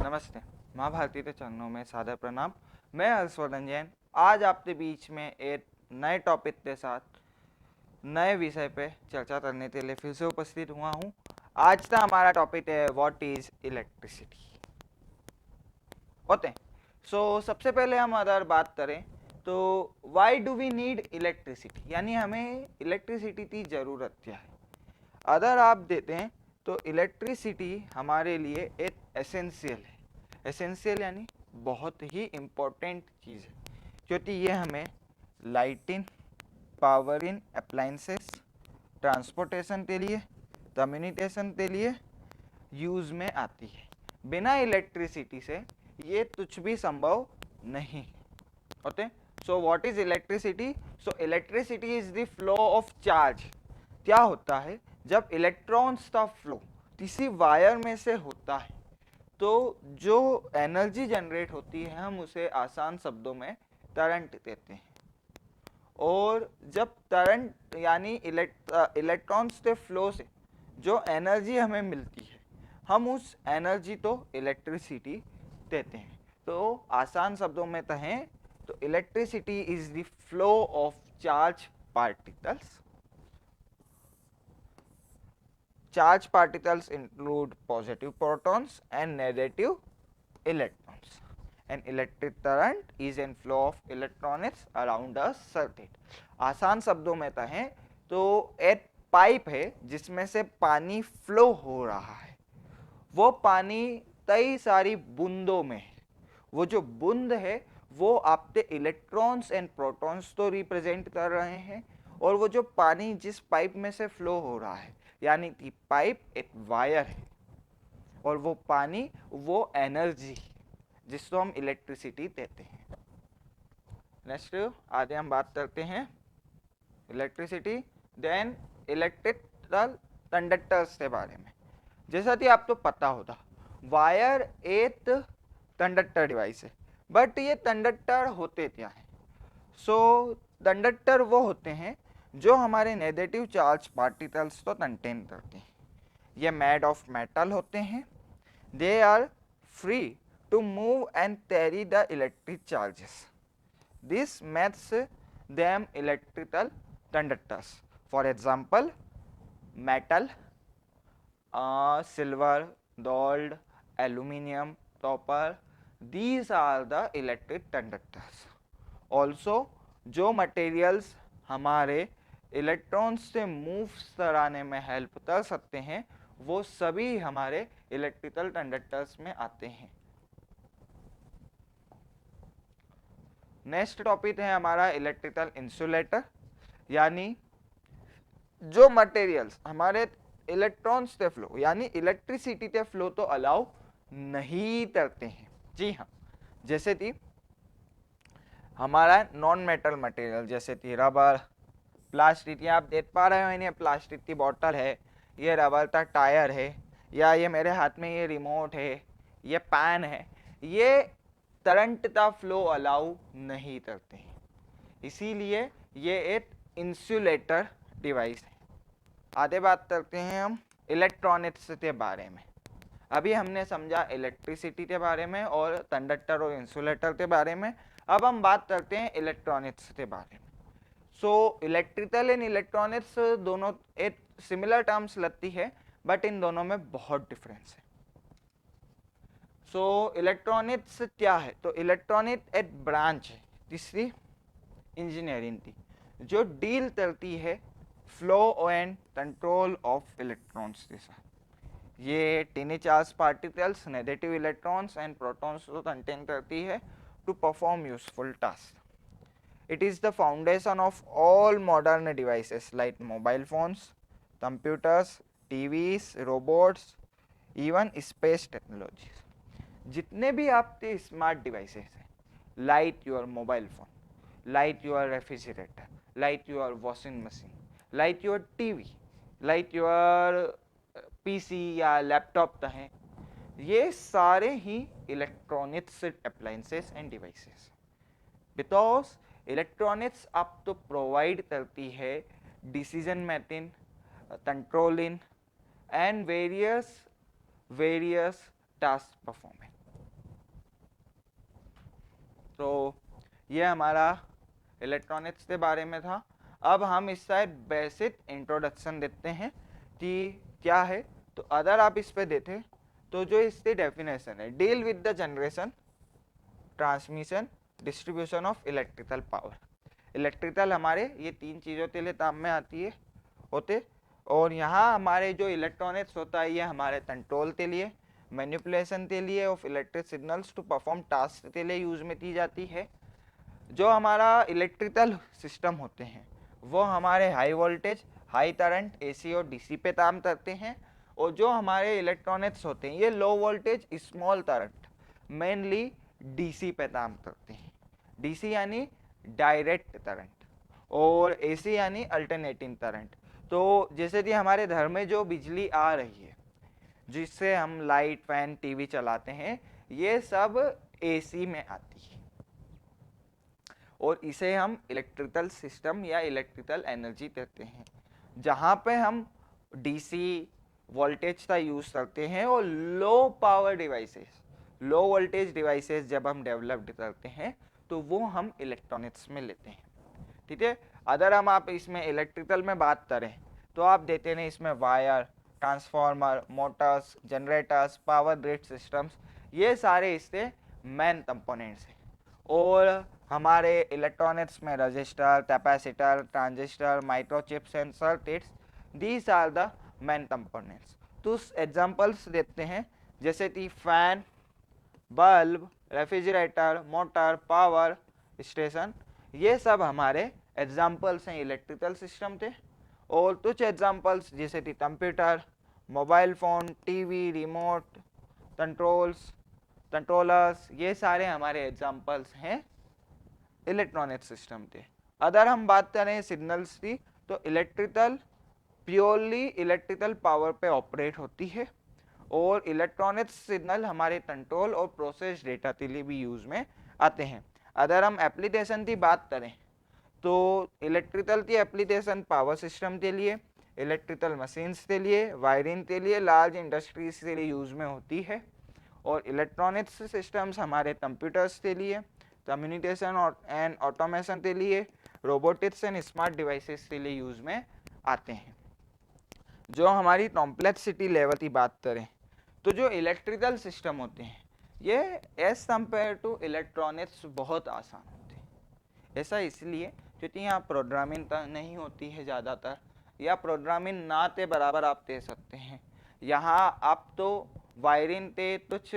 नमस्ते। माँ भारती के चरणों में सादर प्रणाम। मैं हर्षवर्धन जैन आज आपके बीच में एक नए टॉपिक के साथ नए विषय पे चर्चा करने के लिए फिर से उपस्थित हुआ हूँ। आज का हमारा टॉपिक है व्हाट इज इलेक्ट्रिसिटी। होते हैं। सबसे पहले हम अगर बात करें तो why do we need electricity, यानी हमें इलेक्ट्रिसिटी की ज़रूरत क्या है। अगर आप देते हैं तो इलेक्ट्रिसिटी हमारे लिए एक एसेंशियल है। एसेंशियल यानी बहुत ही इम्पोर्टेंट चीज़ है, क्योंकि ये हमें lighting, power in appliances, transportation के लिए, कम्युनिकेशन के लिए यूज़ में आती है। बिना इलेक्ट्रिसिटी से ये कुछ भी संभव नहीं होते। So what is electricity? So electricity is the flow of charge. क्या होता है जब इलेक्ट्रॉन्स का फ्लो किसी वायर में से होता है तो जो एनर्जी जनरेट होती है हम उसे आसान शब्दों में करंट कहते हैं। और जब करंट यानी इलेक्ट्रॉन्स के फ्लो से जो एनर्जी हमें मिलती है हम उस एनर्जी को इलेक्ट्रिसिटी कहते हैं। तो आसान शब्दों में कहें तो electricity is the flow of charge particles. Charged particles include positive protons and negative electrons. An electric current is an flow of electrons around a circuit. आसान शब्दों में कहें तो एक पाइप है जिसमें से पानी फ्लो हो रहा है। वो पानी कई सारी बूंदों में है। वो जो बूंद है वो आपके इलेक्ट्रॉन्स एंड प्रोटॉन्स तो रिप्रेजेंट कर रहे हैं, और वो जो पानी जिस पाइप में से फ्लो हो रहा है यानी कि पाइप एक वायर है, और वो पानी वो एनर्जी जिसको हम इलेक्ट्रिसिटी कहते हैं। नेक्स्ट आगे हम बात करते हैं इलेक्ट्रिसिटी देन इलेक्ट्रिकल कंडक्टर्स के बारे में। जैसा कि आपको पता होगा वायर एक कंडक्टर डिवाइस है, बट ये कंडक्टर होते क्या है? कंडक्टर वो होते हैं जो हमारे नेगेटिव चार्ज पार्टिकल्स को कंटेन करते हैं। ये मेड ऑफ मेटल होते हैं। They are free to move and carry the electric charges. This makes them electrical conductors. For example, metal, silver, gold, aluminium, copper, these are the electric conductors. Also जो materials हमारे electrons से move कराने में help कर सकते हैं वो सभी हमारे इलेक्ट्रिकल कंडक्टर्स में आते हैं। नेक्स्ट टॉपिक है हमारा इलेक्ट्रिकल इंसुलेटर, यानी जो मटेरियल्स हमारे इलेक्ट्रॉन्स के फ्लो यानी इलेक्ट्रिसिटी के फ्लो तो अलाउ नहीं करते हैं। जी हाँ, जैसे कि हमारा नॉन मेटल मटेरियल जैसे कि रबर, प्लास्टिक, ये आप देख पा रहे हो इन्हें प्लास्टिक की बोतल है, ये रबर का टायर है, या ये मेरे हाथ में ये रिमोट है, ये पैन है, ये करंट का फ्लो अलाउ नहीं करते हैं, इसीलिए ये एक इंसुलेटर डिवाइस है। आगे बात करते हैं हम इलेक्ट्रॉनिक्स के बारे में। अभी हमने समझा इलेक्ट्रिसिटी के बारे में और कंडक्टर और इंसुलेटर के बारे में। अब हम बात करते हैं इलेक्ट्रॉनिक्स के बारे में। इलेक्ट्रिकल एंड इलेक्ट्रॉनिक्स दोनों एक सिमिलर टर्म्स लगती है, बट इन दोनों में बहुत डिफरेंस है। इलेक्ट्रॉनिक्स क्या है? तो इलेक्ट्रॉनिक एक ब्रांच है तीसरी इंजीनियरिंग की जो डील करती है flow and control of electrons के साथ। ये tiny charge particles, negative electrons and protons को कंटेन करती है to perform useful task. It is the foundation of all modern devices like mobile phones, computers, TVs, robots, even space technologies. जितने भी आपके smart devices हैं, like your mobile phone, like your refrigerator, like your washing machine, like your TV, like your PC या laptop कहें, ये सारे ही electronics appliances and devices. Because electronics आपको प्रोवाइड करती है decision making, controlling and various task performing. तो ये हमारा इलेक्ट्रॉनिक्स के बारे में था। अब हम इसका बेसिक इंट्रोडक्शन देते हैं कि क्या है। तो अगर आप इस पे देखें तो जो इसकी डेफिनेशन है, deal with the generation, transmission, distribution of electrical power. Electrical हमारे ये तीन चीज़ों के लिए काम में आती है होते, और यहाँ हमारे जो इलेक्ट्रॉनिक्स होता है ये हमारे कंट्रोल के लिए, मैनिपुलेशन के लिए of electric signals to perform task के लिए यूज में की जाती है। जो हमारा इलेक्ट्रिकल सिस्टम होते हैं वो हमारे high voltage, high current, AC और डीसी पे काम करते हैं, और जो हमारे इलेक्ट्रॉनिक्स होते हैं ये low voltage, small current, mainly DC पे काम करते हैं। डीसी यानी डायरेक्ट करंट, और एसी यानी अल्टरनेटिंग करंट। तो जैसे कि हमारे घर में जो बिजली आ रही है जिससे हम लाइट, फैन, टीवी चलाते हैं, ये सब एसी में आती है, और इसे हम इलेक्ट्रिकल सिस्टम या इलेक्ट्रिकल एनर्जी कहते हैं। जहाँ पे हम डीसी वोल्टेज का यूज़ करते हैं, और low power devices, low voltage devices जब हम डेवलप्ड करते हैं तो वो हम इलेक्ट्रॉनिक्स में लेते हैं। ठीक है, अगर हम आप इसमें इलेक्ट्रिकल में बात करें तो आप देते हैं इसमें wire, transformer, Motors, generators, power grid systems, ये सारे इसके मेन कंपोनेंट्स हैं। और हमारे इलेक्ट्रॉनिक्स में resistor, capacitor, transistor, microchips and circuits, these are the main components. तो एग्जांपल्स देते हैं जैसे कि fan, bulb, refrigerator, motor, power station, ये सब हमारे एग्जाम्पल्स हैं इलेक्ट्रिकल सिस्टम के। और कुछ एग्जाम्पल्स जैसे कि computer, mobile phone, TV, remote controllers, ये सारे हमारे एग्जाम्पल्स हैं इलेक्ट्रॉनिक सिस्टम के। अगर हम बात करें सिग्नल्स की, तो इलेक्ट्रिकल प्योरली इलेक्ट्रिकल पावर पे ऑपरेट होती है, और इलेक्ट्रॉनिक सिग्नल हमारे कंट्रोल और प्रोसेस डेटा के लिए भी यूज में आते हैं। अगर हम एप्लीकेशन की बात करें तो इलेक्ट्रिकल की एप्लीकेशन पावर सिस्टम के लिए, इलेक्ट्रिकल मशीन्स के लिए, वायरिंग के लिए, लार्ज इंडस्ट्रीज के लिए यूज में होती है। और इलेक्ट्रॉनिक्स सिस्टम्स हमारे कंप्यूटर्स के लिए, कम्युनिकेशन और एंड ऑटोमेशन के लिए, रोबोटिक्स एंड स्मार्ट डिवाइसेस के लिए यूज में आते हैं। जो हमारी कॉम्प्लेक्सिटी लेवल की बात करें तो जो इलेक्ट्रिकल सिस्टम होते हैं ये एज कंपेयर टू इलेक्ट्रॉनिक्स बहुत आसान होते हैं। ऐसा इसलिए क्योंकि यहाँ प्रोग्रामिंग नहीं होती है ज़्यादातर, या प्रोग्रामिंग ना के बराबर आप दे सकते हैं। यहाँ आप तो वायरिंग के कुछ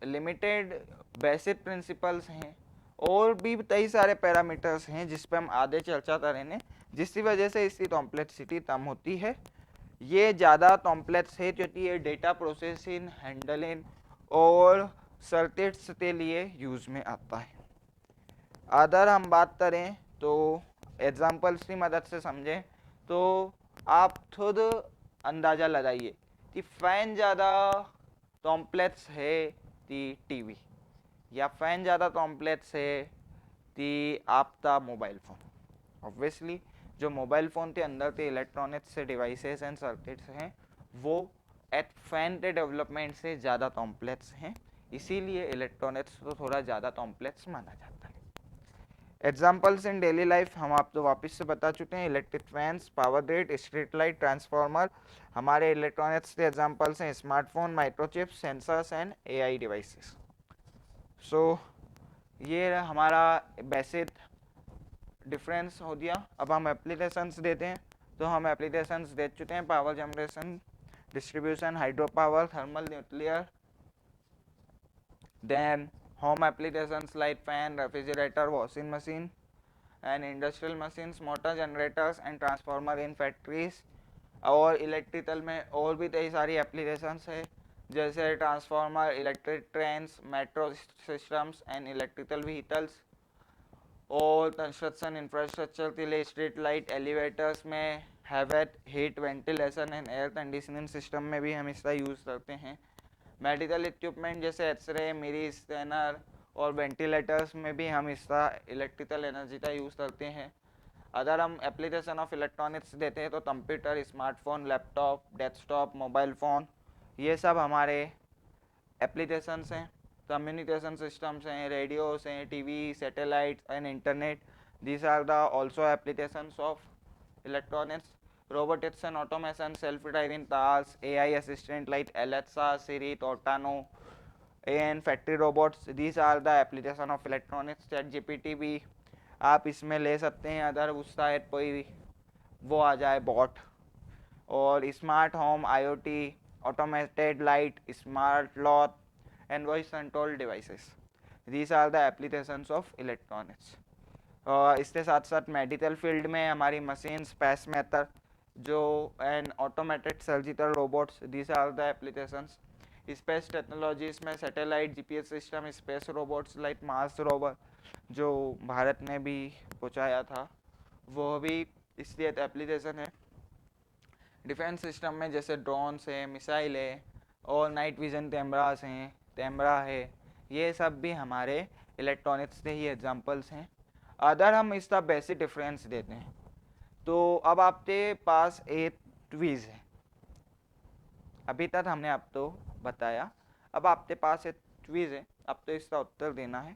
लिमिटेड बेसिक प्रिंसिपल्स हैं, और भी कई सारे पैरामीटर्स हैं जिस पर हम आगे चर्चा करेंगे, जिसकी वजह से इसकी कॉम्प्लेक्सिटी कम होती है। ये ज़्यादा कॉम्प्लेक्स है क्योंकि ये डेटा प्रोसेसिंग, हैंडलिंग और सर्किट्स के लिए यूज़ में आता है। अगर हम बात करें तो एग्जांपल्स की मदद से समझें तो आप खुद अंदाज़ा लगाइए कि फ़ैन ज़्यादा कॉम्प्लेक्स है कि टीवी, या फ़ैन ज़्यादा कॉम्प्लेक्स है कि आपका मोबाइल फ़ोन। ऑब्वियसली जो मोबाइल फ़ोन के अंदर के इलेक्ट्रॉनिक्स से डिवाइसेस एंड सर्किट्स हैं वो एट फैन के डेवलपमेंट से ज़्यादा कॉम्प्लेक्स हैं, इसीलिए इलेक्ट्रॉनिक्स को थोड़ा ज़्यादा कॉम्प्लेक्स माना जाता है। एग्जाम्पल्स इन डेली लाइफ हम आपको वापस से बता चुके हैं, electric fans, power grid, street light, transformer हमारे इलेक्ट्रॉनिक्स के एग्जाम्पल्स हैं, smartphone, microchips, sensors and AI devices. So ये हमारा बेसिक डिफरेंस हो गया। अब हम एप्लीकेशंस देते हैं, तो हम एप्लीकेशंस दे चुके हैं, power generation, distribution, hydro power, thermal, nuclear, then home applications like fan, refrigerator, washing machine and industrial machines, motor, generators and transformer in factories. और इलेक्ट्रिकल में और भी कई सारी एप्लीकेशंस है जैसे transformer, electric trains, metro systems and electrical vehicles. और construction infrastructure के लिए स्ट्रीट लाइट, एलिवेटर्स में हैवेट, heat ventilation and air conditioning system में भी हम इसका यूज़ करते हैं। मेडिकल इक्विपमेंट जैसे एक्सरे, मिरी स्कैनर और वेंटिलेटर्स में भी हम इसका इलेक्ट्रिकल एनर्जी का यूज़ करते हैं। अगर हम एप्लीकेशन ऑफ इलेक्ट्रॉनिक्स देते हैं तो computer, smartphone, laptop, desktop, mobile phone, ये सब हमारे एप्लीकेशंस हैं। communication systems हैं, radios हैं, TV, satellites and internet. These are the also applications of electronics. Robotics and automation, self-driving cars, AI assistant like Alexa, Siri, Cortana, and factory robots. These are the application of electronics. ChatGPT भी आप इसमें ले सकते हैं अगर उस शायद कोई वो आ जाए बॉट. और smart home, IoT, automated light, smart lock and voice control devices. These are the applications of electronics. इसके साथ साथ मेडिकल फील्ड में हमारी मशीन्स, पेस मेथड जो and automated surgical robots, these are the applications. Space technologies में satellite, GPS system, space robots like Mars rover जो भारत ने भी पहुंचाया था, वो भी इसलिए एप्लीकेशन है. डिफेंस सिस्टम में जैसे ड्रोन्स है, मिसाइल है और नाइट विजन कैमरास हैं, कैमरा है, ये सब भी हमारे इलेक्ट्रॉनिक्स के ही एग्जांपल्स हैं. अगर हम इसका बेसिक डिफरेंस देते हैं तो अब आपके पास एक ट्वीज है. अभी तक हमने आपको बताया, अब आपके पास एक ट्वीज है, अब तो इसका उत्तर देना है.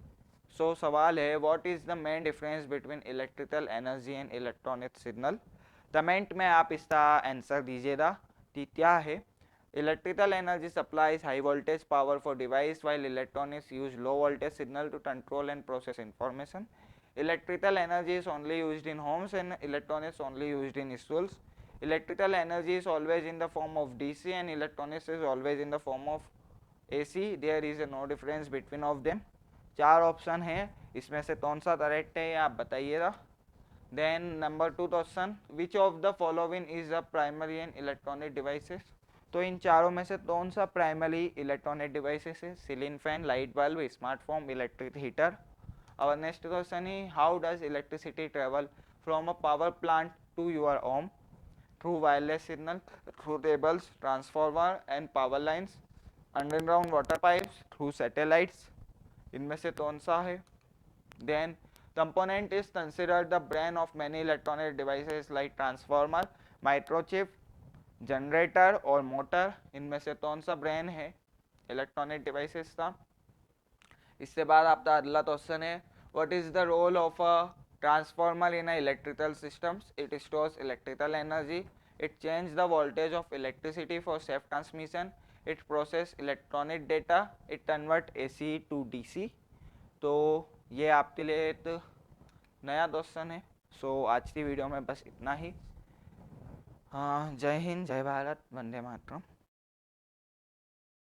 सो सवाल है, what is the main difference between electrical energy and electronic signal. Comment में आप इसका आंसर दीजिएगा कि क्या है. Electrical energy supplies high voltage power for device while electronics use low voltage signal to control and process information. Electrical energy is only used in homes and electronics only used in schools. Electrical energy is always in the form of DC and electronics is always in the form of AC. There is no difference between of them. 4 option है, इसमें से कौन सा correct है आप बताइएगा. Then number 2 question, which of the following is the primary and electronic devices. तो इन चारों में से कौन सा प्राइमरी इलेक्ट्रॉनिक डिवाइसेस है. Ceiling fan, light bulb, smartphone, electric heater. Our next question is, how does electricity travel from a power plant to your home? Through wireless signal, through cables, transformer and power lines, underground water pipes, through satellites. इनमें से कौन सा है. Then component is considered the brain of many electronic devices like transformer, microchip, generator और motor. इनमें से कौन सा ब्रेन है इलेक्ट्रॉनिक डिवाइसेस का. इसके बाद आपका अगला क्वेश्चन है, what is the role of a transformer in a electrical systems. It stores electrical energy, it change the voltage of electricity for safe transmission, it process electronic data, it convert AC to DC. तो ये आपके लिए एक नया question है. सो आज की video में बस इतना ही. हाँ, जय हिंद, जय भारत, वंदे मातरम.